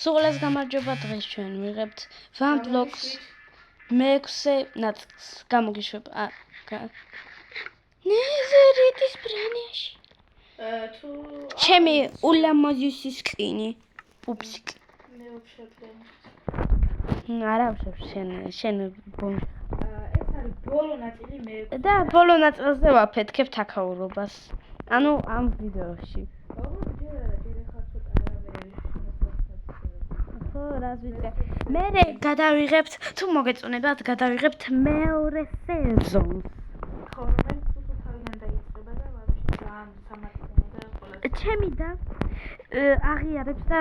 სულას გამარჯობა დღეს ჩვენ ვიღებთ Van Vlogs მე-6 ნაწილს გამოგიშვებ ნეზერიტის ბრანიაში თუ ჩემი ულამაზესი სკინი პუპსიკი მე ვშევდენ არა ვშევ შენ ბონჟ ეს არის ბოლო ნაწილი მე და ბოლო ნაწილზე ვაფეთქებთ აქაურობას ანუ ამ ვიდეოში მე გადავიღებთ თუ მოგეწონებათ გადავიღებთ მეორე სეზონს ხო რომელიც თუ თავიდან დაიწყება და ვაფშე ძალიან სამართლიანი და ყველა ჩემი და აღიარებს და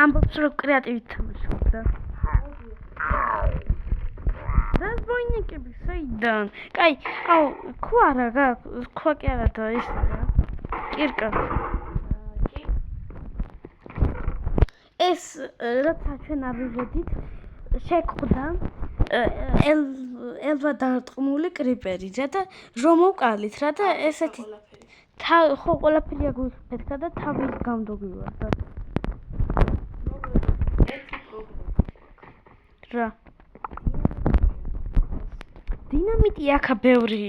ამბობს რომ კრეატივით თამაშობდა და ზოინიკები საიდან კაი აუ ქუარა ქვა კი არა და ის რა კირკა ეს რაცა ჩვენ ავიღებდით შეკვდა ელვა დარტყმული კრიპერი და რომ მოვკალით რა და ესეთი ხო ყველაფერი აგვიფეთქა და თავი გამდოგვივარდა რა დინამიტი აქა ბევრი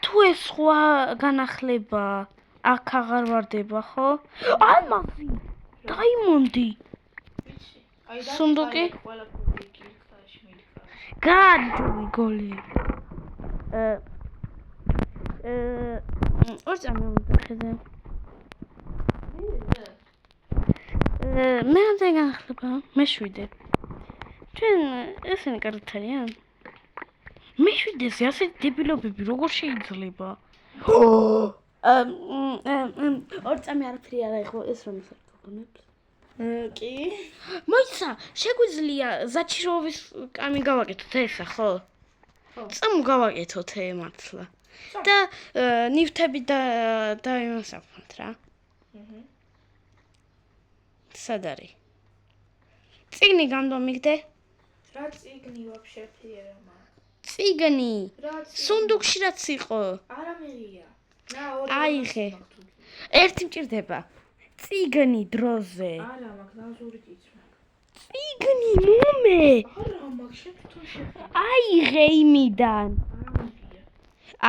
თუ ეს სხვა განახლება აქ აღარ ვარდება ხო ალმასი დაიმონდი სუნდუკი გადი გოლი ორწამი მომდახედე მე ამდენ განახლება მე-7 ჩვენ ესენი კარგად არიან მე-7-ზე ასე დებილობები როგორ შეიძლება ორწამი არაფერი არ აიღო ეს რომ ისარგებლობთ კი მოიცა შეგვიძლია ზაჩიროვის კამი გავაკეთოთ ესა ხო წამო გავაკეთოთ მართლა და ნივთები და იმას აქვთ რა სად არის წიგნი გამდომიგდე რა წიგნი ვაფშე ფიერმა წიგნი სუნდუქში რაც იყო არა მერია აიღე ერთი მჭირდება წიგნი დროზე არა მაგ ნაზურიც მაგ წიგნი მომე არა მაგ შეთვითონ აიღე იმიდან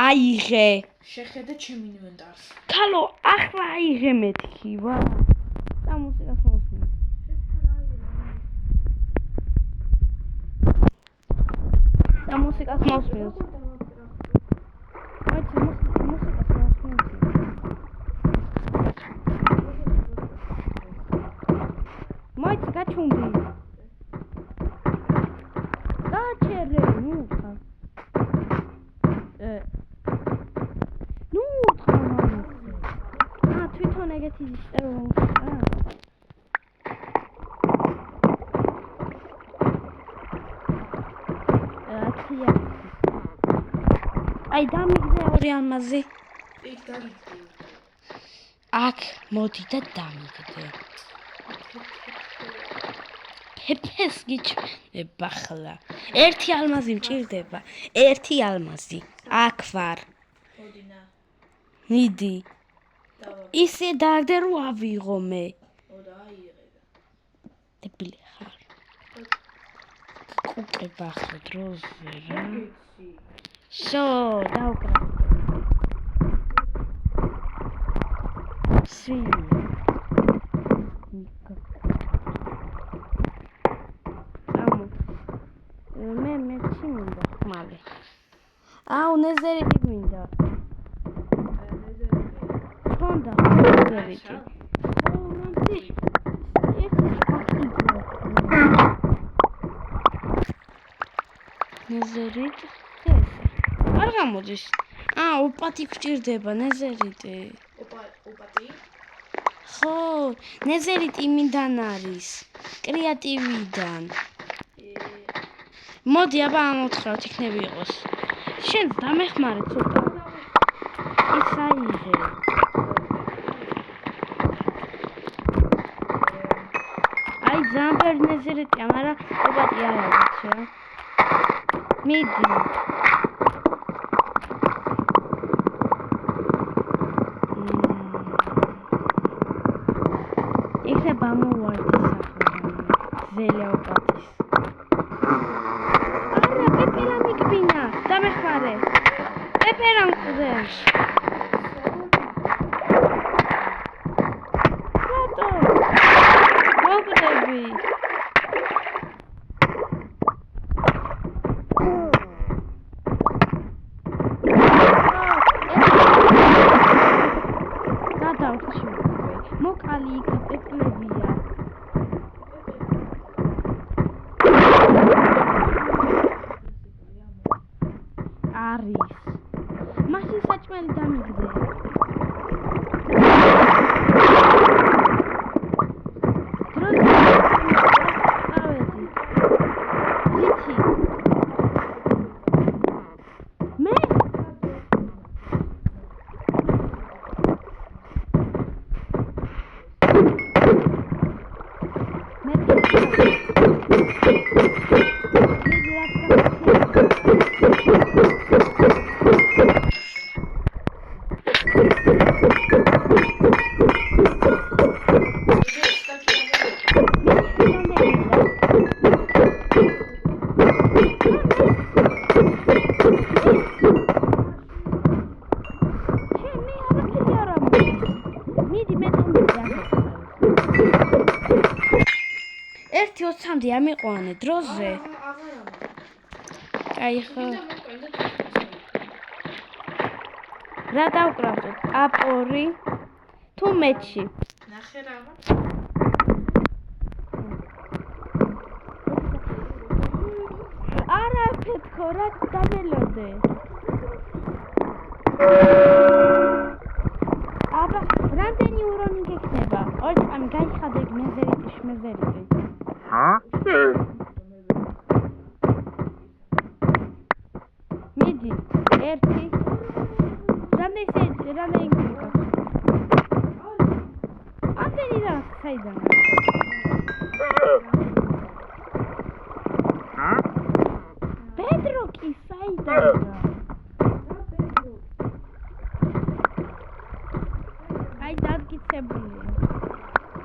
აიღე შეხედე ჩემ ინვენტარს ქალო ახლა აიღე მეთქი ვა სამუსიკას მოსმენ სამუსიკას მოსმენ მოიცა გაჩუნდი გაჩერე ნუ თვითონ ეგეთი წერო აი დამიგდე ორი ალმაზი იქ დავიწყე აქ მოდი და დამიგდე ფეფეს გიჩვენება ხლა ერთი ალმაზი მჭირდება ერთი ალმაზი აქ ვარ მოდინა მიდი ისე დააგდე რომ ავიღო მე მოდა აიღე დებილი ხარ კუკება ხა დროზე რა შო დაუკრა სი მე ჩინდა ხმალე აუ ნეზერიტი მინდა თონდა ნეზერიტი ნეზერიტი არ გამოდის ოპატი გჭირდება ნეზერიტი ოპატი ხო ნეზერიტი იმიდან არის კრეატივიდან მოდი აბა ამოთხრათ იქნები იყოს შენ დამეხმარე ცოტა ის აიღე აი ზამბერ ნეზერიტია მაგრამ ოპატი არ არის რა მიდი იქნება მოვარდი სახლა მეთქები. მოკალი იქ პეპლებია. არის. მაშინ საჭმელი დამიგდე. ერთი 20-მდე ამიყვანე დროზე. აი ხო. რა დავკრავდოთ? აპორი თუ მეჩი? ნახე რაღაც. არა ფეთქო რა დამელოდე. აბა რამდენი ურონი გექნება? ორი წამი გაიხადე მეზერიტი შმეზერიტი. მიდი ერთი რამდენი გიქნება? ამდენი რა საიდან? პედროკი საიდან? აი დაგიცებული.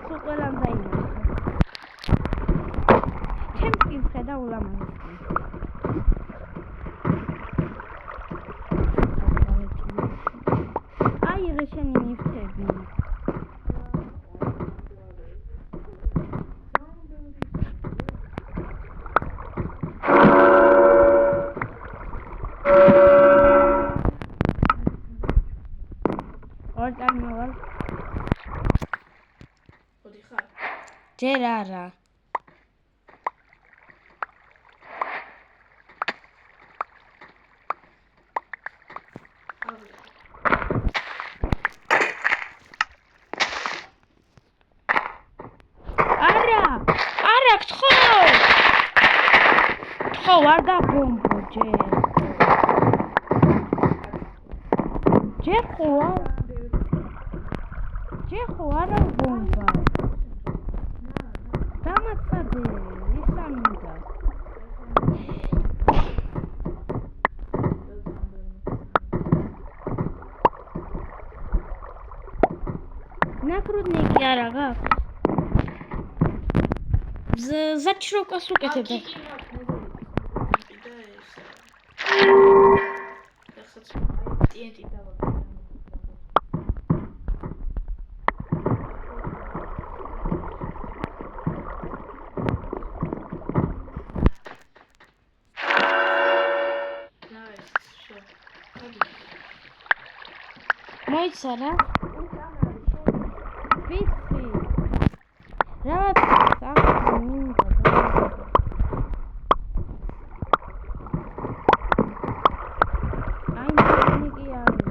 სულ ყველამ დაინახა. ჩემს კინს ხედა ულამაზეს. აიღე შენი ნიფტები. ორ წამივალ. ხოდი ხარ? ჯერ არა. არა, გთხოვ. არ დაბომბო ჯერ. ჯერ ხო არა ბომბა. დამაცადე, ისამინდა. ნაკრუდნიკი არა გაქვს. ზაჩროკას უკეთებ. ტიენტი დავა. მოიცა რა? ვიცი. რაღაც მინდა. აი ნიკი არის.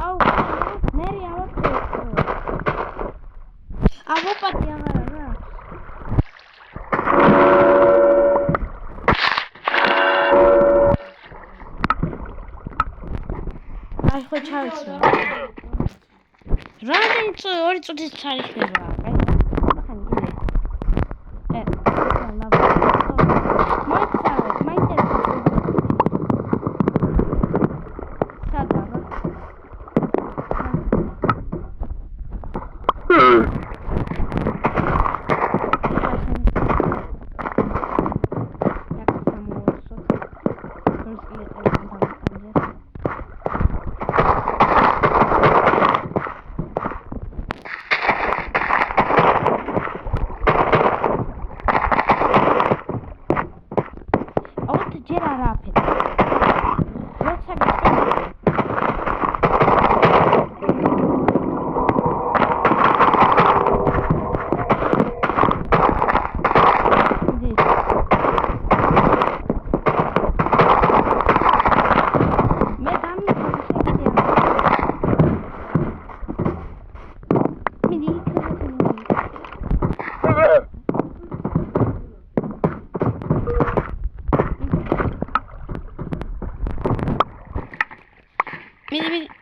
აუ, მერი ავაკეთე. ავოპატი აღარა რა. აი ხო ჩავიცვა. რამდენი ორი წუთის ჩარიხდება. აი ახლა გინე.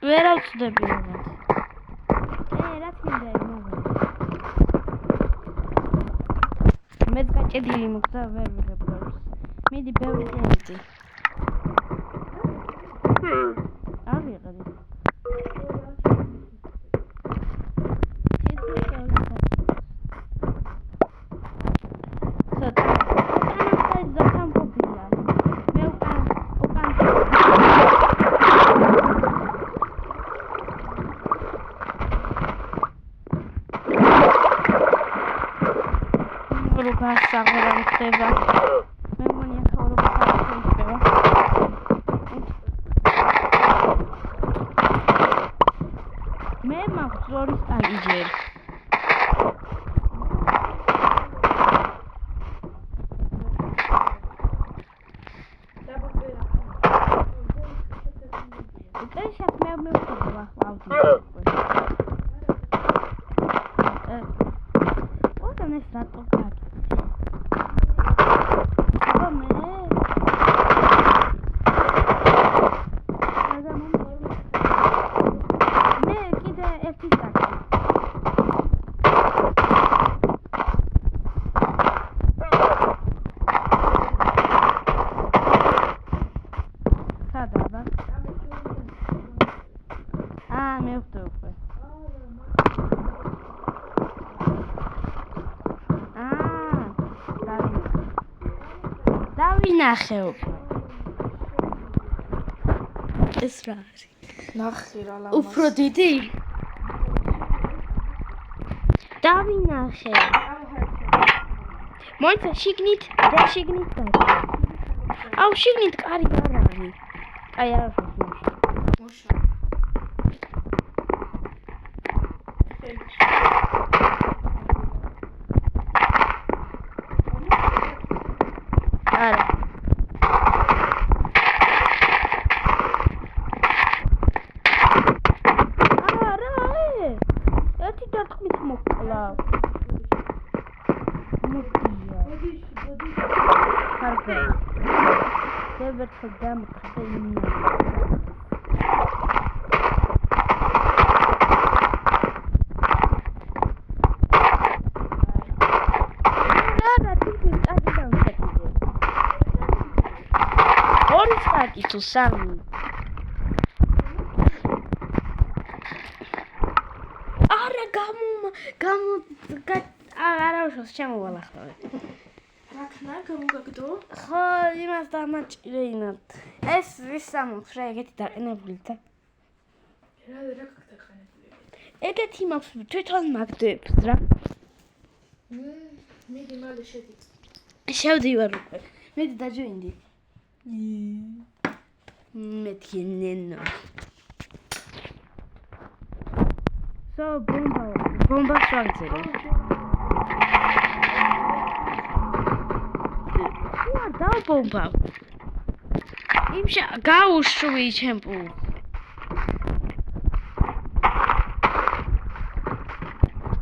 ვერ ავწდები რაღაც. რაც მინდა იმაღლა. მეც გაჭედილი მაქვს და ვერ ვიღებ ბევრს. მიდი ბევრი დევიდი. ავიღდი. აღარა ხდება. მე მგონია ხაურობა ხდება. მე მაქვს ორი სტაგი ჯერ. ეს მე ვხდება ახლა. ოღონდ ეს რატო გაგი? დავინახე უფრო. ეს რა არის? ნახე რა ლამაზ. უფრო დიდი? დავინახე. მოიცა შიგნით, და შიგნით და. აუ შიგნით კარი არ არის. აი არ არის. მოშა. არა. ერთი დარტყმით მოკლა. მოდია. კარგი. დევერტ დამხდა იმი. Aki tu sami. Არა არა უშავს შემოვალახავე. რაკნა გამოგაგდო? ხო, იმას დამაჭირეინად. ეს ის სამოხ რა ეგეთი დაყენებული და. რა გაგდაყენებული? ეგეთი მაქვს თვითონ მაგდებს რა. მიდი მალე შედი. შევდივარ უკვე. მიდი დაჯოინდი. Metjeneno. So bomba swagzero. What da bomba? Imsha gaushui chempu.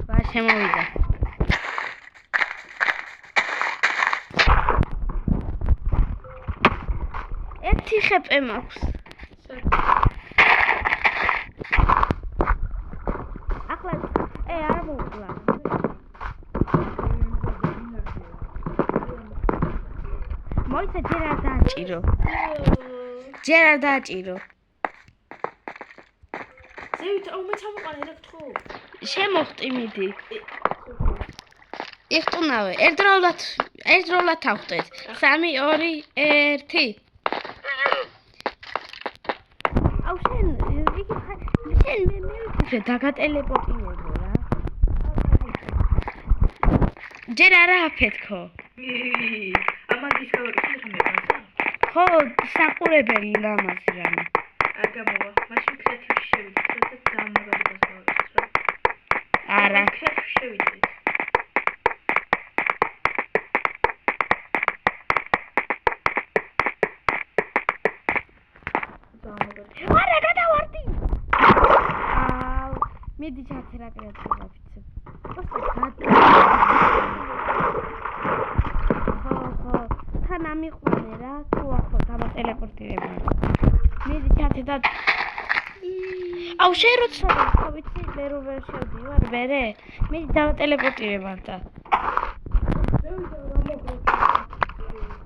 Va შემოვიდა. ერთი ხეპე მაქვს. ახლა არ მოვკლა. მოიცა ჯერ არ დააჭირო. ჯერ არ დააჭირო. ზევით მე ჩამოყარე რა გთხოვ. შემოხტი მიდი. იხტუნავე. ერთდროულად ავხტეთ. 3 2 1 მე დაგატელეპორტირებო რა. ჯერ არა აფეთქო. ამან დისკავერი ხმება. ხო, საყურებელი ლამაზი რამე. აგა მოვა. მაშინ კრეატივში შევიდეთ, სადაც ძალიან მაგარი გასავარდეს რა. არა, კრეატივში შევიდეთ. არა, გადავარდი. მიდი ჩაცერა კრეატივში. ხო, თან ამიყვანე რა, თუ ახლა დამატელეპორტირება. მიდი ჩაცე და აუ შენ როცა ვიცი მე რო ვერ შევდივარ მერე მე დავტელეპორტირე მანდა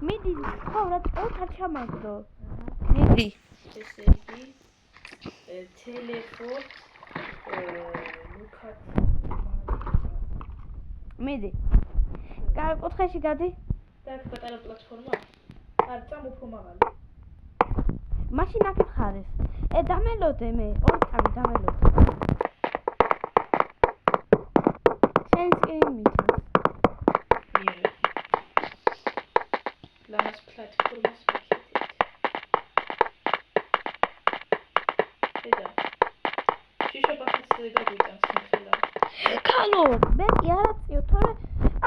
მიდი ხო რა ოთარ ჩამაგდო მიდი ესე იგი ტელეპორტ ლუკათ მიდი კუთხეში გადი და პატარა პლატფორმა არ წამოფო მაღალი მაშინ აქ ხარეს დამელოდე მე ორი წამი დამელოდე შენ სკრინი მითავს ლამას პლატფორმას ვიქეთით შიშა პაკეტზე გაგვიტანს ხოლმე კალო მე კი არაწიო თორე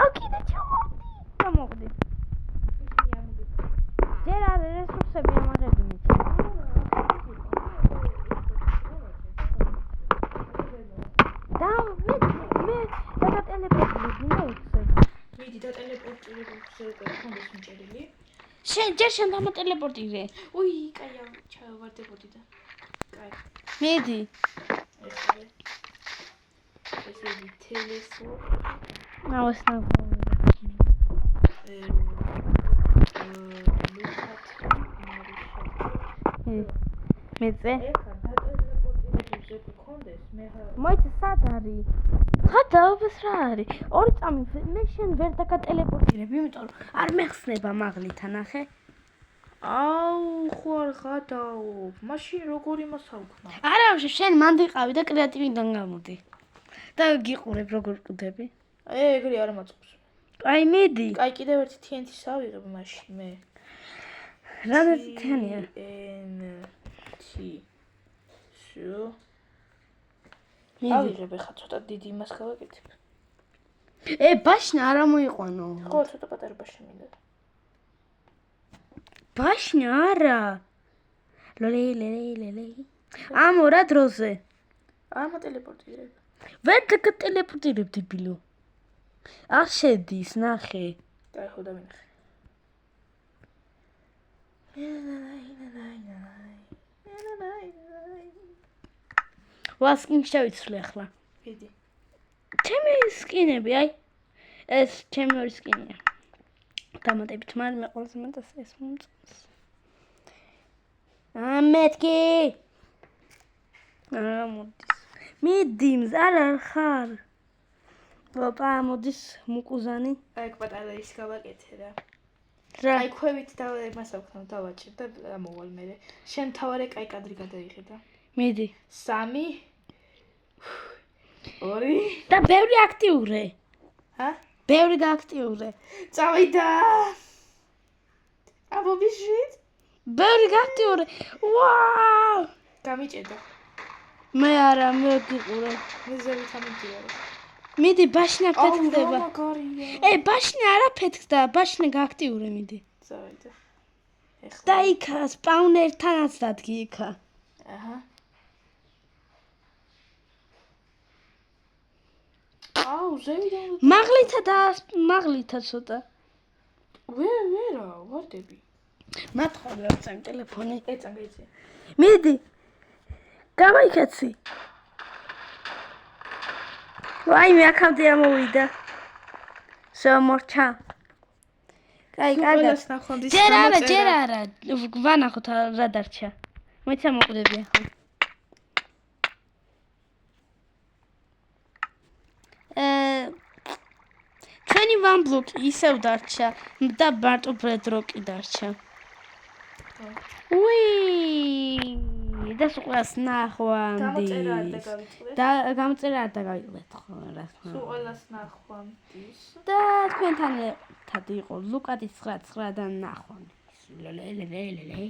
აქიდე ჩავარდი გამოგდი ჯერ არ რესურსები ამაღებინე და მე დაგატელეპორტირდი მოუწე მიდი და ტელეპორტირებზე გქონდეს მიჭერილი შენ ჯერ შენ დამატელეპორტირე უი კაია ჩავარდებოდი და კაი მიდი ესე იგი ტელეფონ ნაოს მეზე ეხა და ტელეპორტირებზე გქონდეს მე მოიცა სად არის ხა დაუბეს რა არის ორი წამი მე შენ ვერ დაგატელეპორტირებ იმიტომ რომ არ მეხსნება მაღლითა ნახე აუ ხო არ გადაო მაშინ როგორ იმას აუქნა არა შენ მან ვიყავი და კრეატივიდან გამოდი და გიყურებ როგორ კვდები ეგრე არ მაწყობს აი მიდი კაი კიდევ ერთი TNT-ს ავიღებ მაშინ მე რანაც თენია შო მიდი ავიღებ ხა ცოტა დიდი იმას გავაკეთებ ბაშნა არ მოიყვანო ხო ცოტა პატარა ბაშა მინდა ბაშნა არა ლოლე ამორა დროზე ამა ტელეპორტირებ ვერ დაგატელეპორტირებ დებილო არ შედის ნახე კაი ხო დავინახე ვასკინ შევიცვლი ახლა მიდი ჩემი სკინები აი ეს ჩემი ორი სკინია დამატებით მაგრამ მე ყველაზე მეტად ეს მომწონს მეთქი მოდის მიდი მზარ არ ხარ ოპა მოდის მუკუზანი აი პატარა ის გავაკეთე რა რა აი ქვევით და მას აქვთ დავაჭერ და ამოვალ მე შენ თავარე კაი კადრი გადაიღება მიდი 3 2 და ბევრი აქტიურე ჰა ბევრი გააქტიურე წავიდა აბობიშვით ბევრი გააქტიურე ვაუ გამიჭედა მე არა მე გიყურე მე ზევით ამიდიარე მიდი ბაშნა ფეთქდება მაგარია ბაშნა არა ფეთქდა ბაშნა გააქტიურე მიდი წავიდა ეხლა და იქა სპაუნერთანაც დადგი იქა აჰა აუ ზევიდან მაღლითა ცოტა ვერა ვარდები მათხოვე წამ ტელეფონი ეწანგა იცი მიდი გამაიქაცი ვაი მე აქამდე ამოვიდა შემორჩა კაი კარგად ჯერ არა ვანახოთ რა დარჩა მოიცა მოკვდები ახლა ჩვენი ვან ბლოკი ისევ დარჩა და მარტო ბრედროკი დარჩა უი და სულ ნახვამდი და გამოწერა არ დაგავიწყდეთ ხო რა სულ ყველას ნახვამდის და თქვენთან ერთად იყო ლუკატი 9 და ნახვამდი ლელელელელე